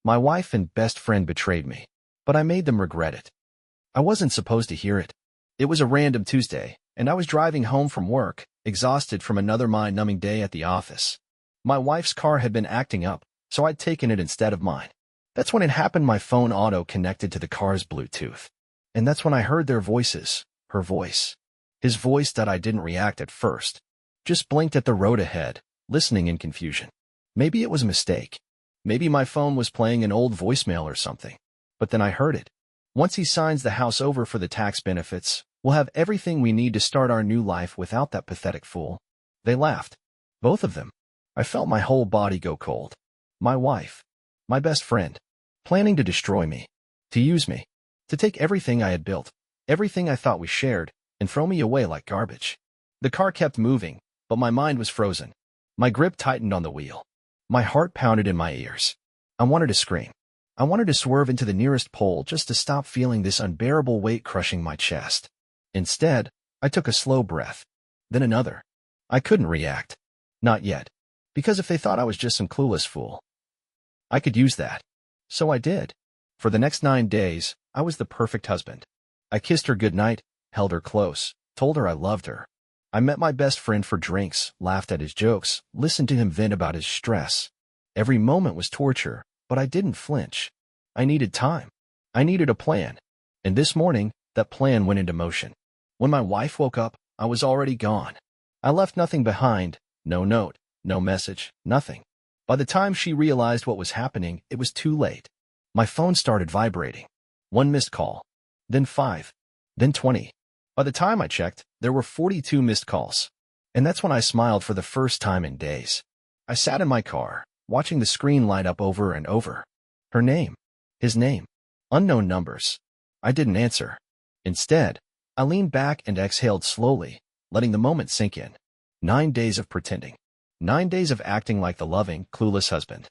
My wife and best friend betrayed me, but I made them regret it. I wasn't supposed to hear it. It was a random Tuesday, and I was driving home from work, exhausted from another mind-numbing day at the office. My wife's car had been acting up, so I'd taken it instead of mine. That's when it happened. My phone auto-connected to the car's Bluetooth. And that's when I heard their voices, her voice. His voice that I didn't react at first. Just blinked at the road ahead, listening in confusion. Maybe it was a mistake. Maybe my phone was playing an old voicemail or something. But then I heard it. Once he signs the house over for the tax benefits, we'll have everything we need to start our new life without that pathetic fool. They laughed. Both of them. I felt my whole body go cold. My wife. My best friend. Planning to destroy me. To use me. To take everything I had built. Everything I thought we shared. And throw me away like garbage. The car kept moving, but my mind was frozen. My grip tightened on the wheel. My heart pounded in my ears. I wanted to scream. I wanted to swerve into the nearest pole just to stop feeling this unbearable weight crushing my chest. Instead, I took a slow breath. Then another. I couldn't react. Not yet. Because if they thought I was just some clueless fool, I could use that. So I did. For the next 9 days, I was the perfect husband. I kissed her goodnight, held her close, told her I loved her. I met my best friend for drinks, laughed at his jokes, listened to him vent about his stress. Every moment was torture, but I didn't flinch. I needed time. I needed a plan. And this morning, that plan went into motion. When my wife woke up, I was already gone. I left nothing behind, no note, no message, nothing. By the time she realized what was happening, it was too late. My phone started vibrating. 1 missed call. Then 5. Then 20. By the time I checked, there were 42 missed calls. And that's when I smiled for the first time in days. I sat in my car, watching the screen light up over and over. Her name. His name. Unknown numbers. I didn't answer. Instead, I leaned back and exhaled slowly, letting the moment sink in. 9 days of pretending. 9 days of acting like the loving, clueless husband.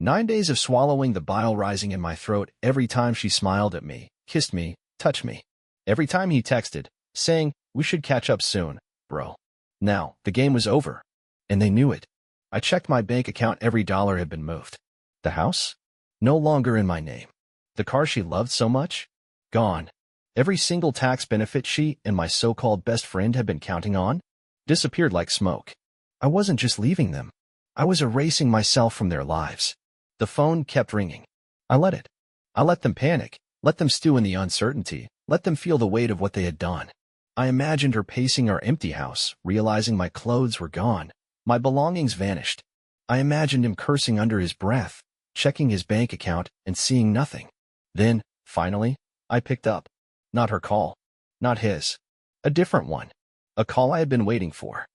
9 days of swallowing the bile rising in my throat every time she smiled at me, kissed me, touched me. Every time he texted, saying, "We should catch up soon, bro." Now, the game was over. And they knew it. I checked my bank account. Every dollar had been moved. The house? No longer in my name. The car she loved so much? Gone. Every single tax benefit she and my so-called best friend had been counting on? Disappeared like smoke. I wasn't just leaving them. I was erasing myself from their lives. The phone kept ringing. I let it. I let them panic, let them stew in the uncertainty, let them feel the weight of what they had done. I imagined her pacing our empty house, realizing my clothes were gone, my belongings vanished. I imagined him cursing under his breath, checking his bank account, and seeing nothing. Then, finally, I picked up. Not her call. Not his. A different one. A call I had been waiting for.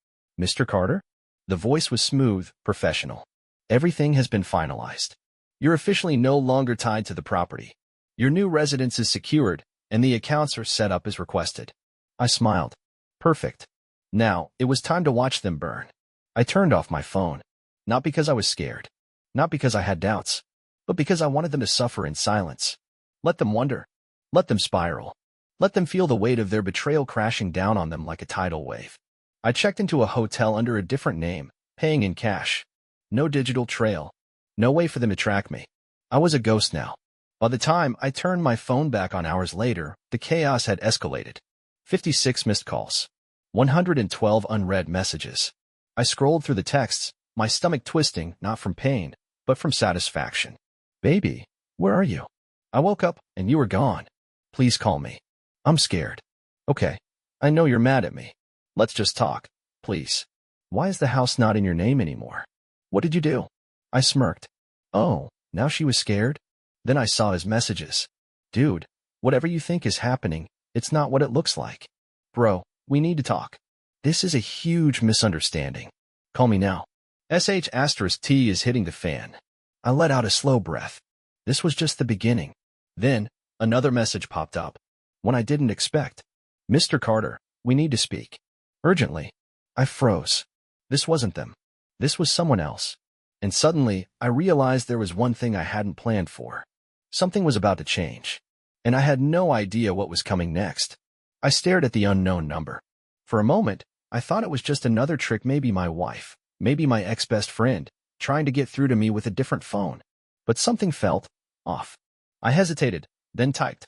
"Mr. Carter?" The voice was smooth, professional. "Everything has been finalized. You're officially no longer tied to the property. Your new residence is secured, and the accounts are set up as requested." I smiled. Perfect. Now, it was time to watch them burn. I turned off my phone. Not because I was scared. Not because I had doubts. But because I wanted them to suffer in silence. Let them wonder. Let them spiral. Let them feel the weight of their betrayal crashing down on them like a tidal wave. I checked into a hotel under a different name, paying in cash. No digital trail. No way for them to track me. I was a ghost now. By the time I turned my phone back on hours later, the chaos had escalated. 56 missed calls. 112 unread messages. I scrolled through the texts, my stomach twisting, not from pain, but from satisfaction. "Baby, where are you? I woke up and you were gone. Please call me. I'm scared." "Okay. I know you're mad at me. Let's just talk, please. Why is the house not in your name anymore? What did you do?" I smirked. Oh, now she was scared? Then I saw his messages. "Dude, whatever you think is happening, it's not what it looks like. Bro, we need to talk. This is a huge misunderstanding. Call me now. *T is hitting the fan." I let out a slow breath. This was just the beginning. Then, another message popped up. One I didn't expect. "Mr. Carter, we need to speak. Urgently." I froze. This wasn't them. This was someone else. And suddenly, I realized there was one thing I hadn't planned for. Something was about to change. And I had no idea what was coming next. I stared at the unknown number. For a moment, I thought it was just another trick, maybe my wife, maybe my ex-best friend, trying to get through to me with a different phone. But something felt, Off. I hesitated, then typed.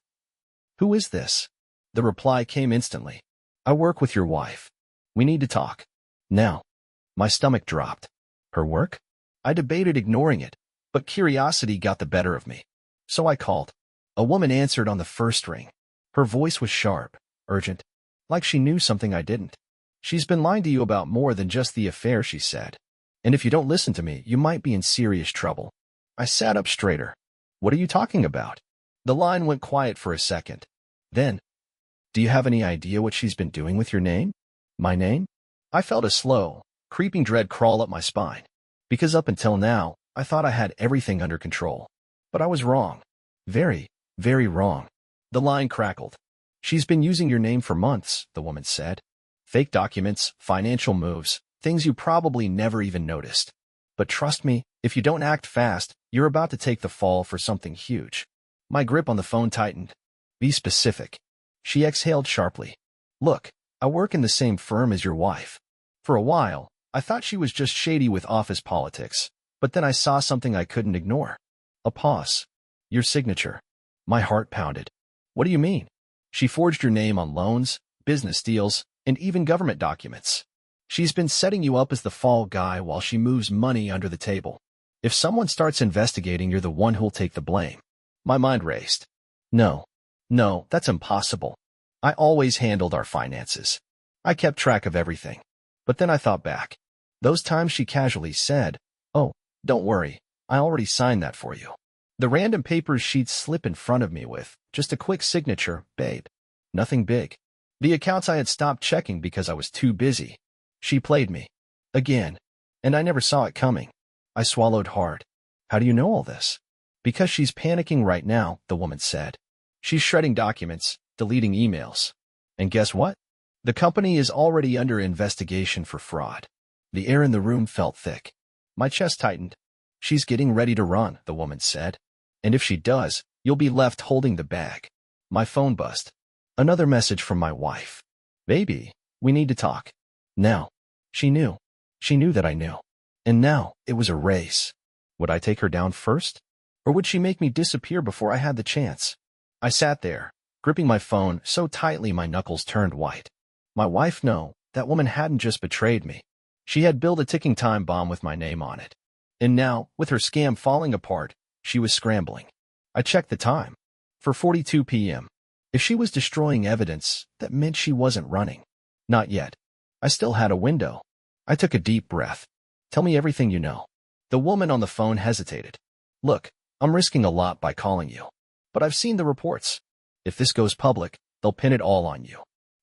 Who is this? The reply came instantly. I work with your wife. We need to talk. Now. My stomach dropped. Her work? I debated ignoring it, but curiosity got the better of me. So I called. A woman answered on the first ring. Her voice was sharp, urgent, like she knew something I didn't. She's been lying to you about more than just the affair, she said. And if you don't listen to me, you might be in serious trouble. I sat up straighter. What are you talking about? The line went quiet for a second. Then, do you have any idea what she's been doing with your name? My name? I felt a slow, creeping dread crawl up my spine. Because up until now, I thought I had everything under control. But I was wrong. Very, very wrong. The line crackled. She's been using your name for months, the woman said. Fake documents, financial moves, things you probably never even noticed. But trust me, if you don't act fast, you're about to take the fall for something huge. My grip on the phone tightened. Be specific. She exhaled sharply. Look, I work in the same firm as your wife. For a while, I thought she was just shady with office politics, but then I saw something I couldn't ignore. A pause. Your signature. My heart pounded. What do you mean? She forged your name on loans, business deals, and even government documents. She's been setting you up as the fall guy while she moves money under the table. If someone starts investigating, you're the one who'll take the blame. My mind raced. No, that's impossible. I always handled our finances. I kept track of everything. But then I thought back. Those times she casually said, "Oh, don't worry, I already signed that for you." The random papers she'd slip in front of me with, just a quick signature, babe. Nothing big. The accounts I had stopped checking because I was too busy. She played me. Again. And I never saw it coming. I swallowed hard. How do you know all this? Because she's panicking right now, the woman said. She's shredding documents, deleting emails. And guess what? The company is already under investigation for fraud. The air in the room felt thick. My chest tightened. She's getting ready to run, the woman said. And if she does, you'll be left holding the bag. My phone buzzed. Another message from my wife. Baby, we need to talk. Now. She knew. She knew that I knew. And now, it was a race. Would I take her down first? Or would she make me disappear before I had the chance? I sat there, gripping my phone so tightly my knuckles turned white. My wife, no, that woman hadn't just betrayed me. She had built a ticking time bomb with my name on it. And now, with her scam falling apart, she was scrambling. I checked the time. 4:42 p.m. If she was destroying evidence, that meant she wasn't running. Not yet. I still had a window. I took a deep breath. Tell me everything you know. The woman on the phone hesitated. Look, I'm risking a lot by calling you. But I've seen the reports. If this goes public, they'll pin it all on you.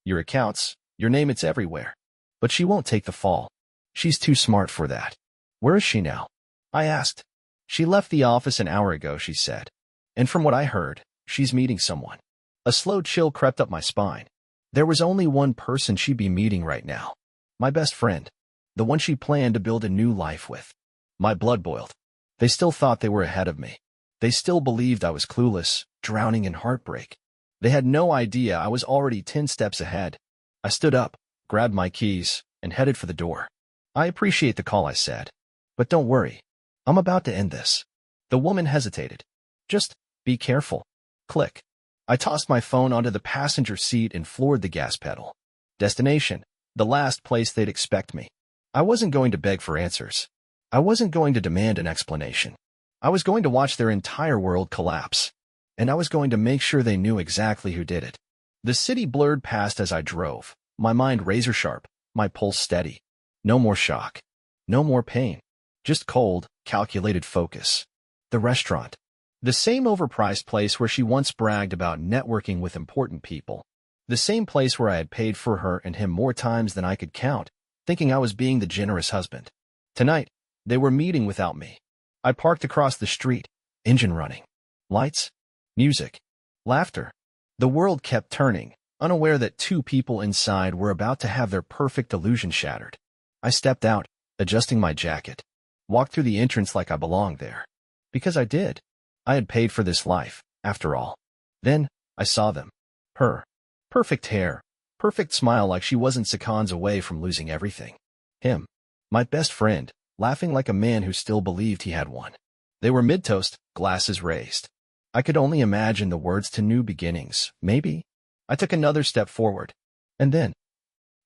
Your accounts, your name, it's everywhere. But she won't take the fall. She's too smart for that. Where is she now? I asked. She left the office an hour ago, she said. And from what I heard, she's meeting someone. A slow chill crept up my spine. There was only one person she'd be meeting right now. My best friend. The one she planned to build a new life with. My blood boiled. They still thought they were ahead of me. They still believed I was clueless, drowning in heartbreak. They had no idea I was already 10 steps ahead. I stood up, grabbed my keys, and headed for the door. I appreciate the call, I said. But don't worry. I'm about to end this. The woman hesitated. Just be careful. Click. I tossed my phone onto the passenger seat and floored the gas pedal. Destination. The last place they'd expect me. I wasn't going to beg for answers. I wasn't going to demand an explanation. I was going to watch their entire world collapse. And I was going to make sure they knew exactly who did it. The city blurred past as I drove, my mind razor sharp, my pulse steady. No more shock. No more pain. Just cold, calculated focus. The restaurant. The same overpriced place where she once bragged about networking with important people. The same place where I had paid for her and him more times than I could count, thinking I was being the generous husband. Tonight, they were meeting without me. I parked across the street, engine running. Lights, music, laughter. The world kept turning, unaware that two people inside were about to have their perfect illusion shattered. I stepped out, adjusting my jacket. Walked through the entrance like I belonged there. Because I did. I had paid for this life, after all. Then, I saw them. Her. Perfect hair. Perfect smile like she wasn't seconds away from losing everything. Him. My best friend, laughing like a man who still believed he had one. They were mid-toast, glasses raised. I could only imagine the words to new beginnings. Maybe. I took another step forward. And then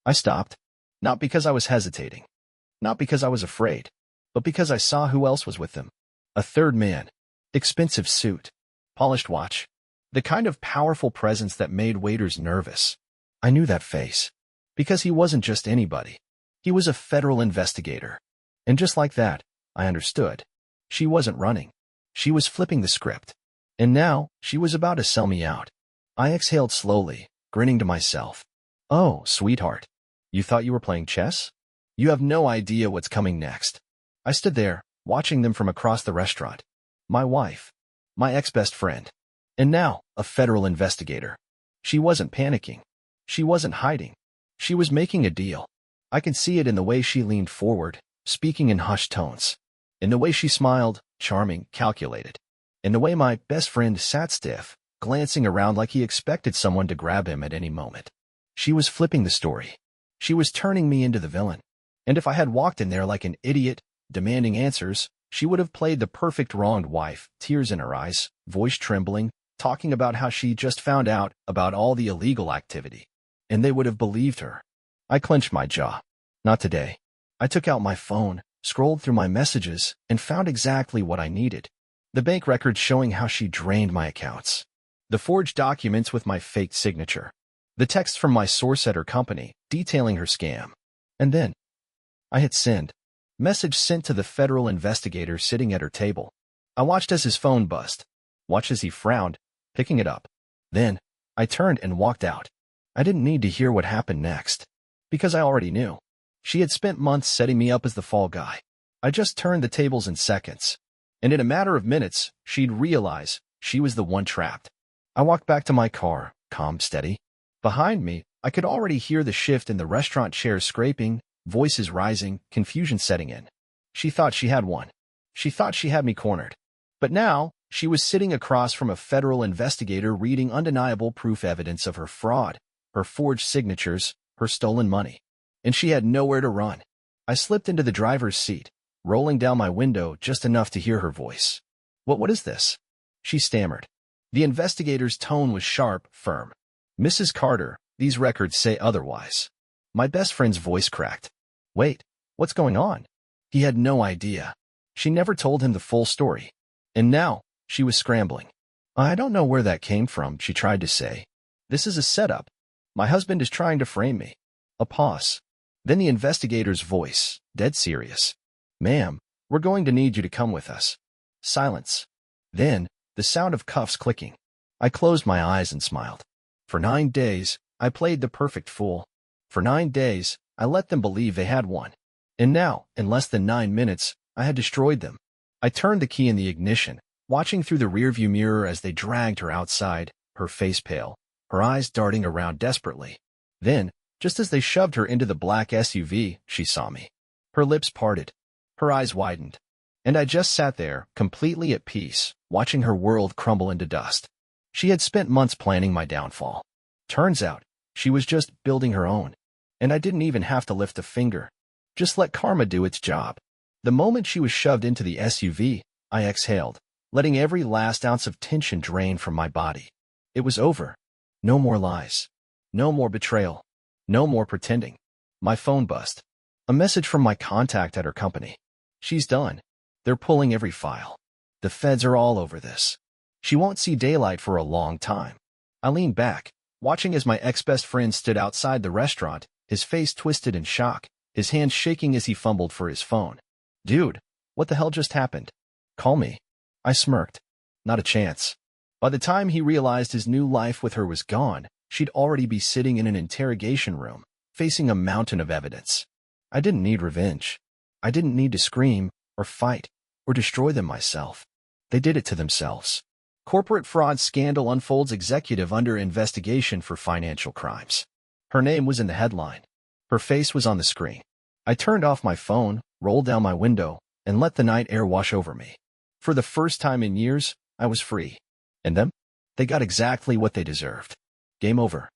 I stopped. Not because I was hesitating. Not because I was afraid. But because I saw who else was with them. A third man. Expensive suit. Polished watch. The kind of powerful presence that made waiters nervous. I knew that face. Because he wasn't just anybody. He was a federal investigator. And just like that, I understood. She wasn't running. She was flipping the script. And now, she was about to sell me out. I exhaled slowly, grinning to myself. Oh, sweetheart. You thought you were playing chess? You have no idea what's coming next. I stood there, watching them from across the restaurant. My wife. My ex-best friend. And now, a federal investigator. She wasn't panicking. She wasn't hiding. She was making a deal. I could see it in the way she leaned forward, speaking in hushed tones. In the way she smiled, charming, calculated. In the way my best friend sat stiff, glancing around like he expected someone to grab him at any moment. She was flipping the story. She was turning me into the villain. And if I had walked in there like an idiot, demanding answers, she would have played the perfect wronged wife, tears in her eyes, voice trembling, talking about how she just found out about all the illegal activity. And they would have believed her. I clenched my jaw. Not today. I took out my phone, scrolled through my messages, and found exactly what I needed. The bank records showing how she drained my accounts. The forged documents with my faked signature. The texts from my source at her company, detailing her scam. And then, I hit send. Message sent to the federal investigator sitting at her table. I watched as his phone buzzed. Watched as he frowned, picking it up. Then, I turned and walked out. I didn't need to hear what happened next. Because I already knew. She had spent months setting me up as the fall guy. I just turned the tables in seconds. And in a matter of minutes, she'd realize she was the one trapped. I walked back to my car, calm, steady. Behind me, I could already hear the shift in the restaurant chairs scraping, voices rising, confusion setting in. She thought she had won. She thought she had me cornered. But now, she was sitting across from a federal investigator reading undeniable proof evidence of her fraud, her forged signatures, her stolen money. And she had nowhere to run. I slipped into the driver's seat, rolling down my window just enough to hear her voice. What is this? She stammered. The investigator's tone was sharp, firm. Mrs. Carter, these records say otherwise. My best friend's voice cracked. Wait, what's going on? He had no idea. She never told him the full story. And now, she was scrambling. I don't know where that came from, she tried to say. This is a setup. My husband is trying to frame me. A pause. Then the investigator's voice, dead serious. Ma'am, we're going to need you to come with us. Silence. Then, the sound of cuffs clicking. I closed my eyes and smiled. For 9 days, I played the perfect fool. For 9 days, I let them believe they had won. And now, in less than 9 minutes, I had destroyed them. I turned the key in the ignition, watching through the rearview mirror as they dragged her outside, her face pale, her eyes darting around desperately. Then, just as they shoved her into the black SUV, she saw me. Her lips parted. Her eyes widened. And I just sat there, completely at peace, watching her world crumble into dust. She had spent months planning my downfall. Turns out, she was just building her own. And I didn't even have to lift a finger. Just let karma do its job. The moment she was shoved into the SUV, I exhaled, letting every last ounce of tension drain from my body. It was over. No more lies. No more betrayal. No more pretending. My phone buzzed. A message from my contact at her company. She's done. They're pulling every file. The feds are all over this. She won't see daylight for a long time. I leaned back, watching as my ex-best friend stood outside the restaurant, his face twisted in shock, his hands shaking as he fumbled for his phone. Dude, what the hell just happened? Call me. I smirked. Not a chance. By the time he realized his new life with her was gone, she'd already be sitting in an interrogation room, facing a mountain of evidence. I didn't need revenge. I didn't need to scream, or fight, or destroy them myself. They did it to themselves. Corporate fraud scandal unfolds, executive under investigation for financial crimes. Her name was in the headline. Her face was on the screen. I turned off my phone, rolled down my window, and let the night air wash over me. For the first time in years, I was free. And them? They got exactly what they deserved. Game over.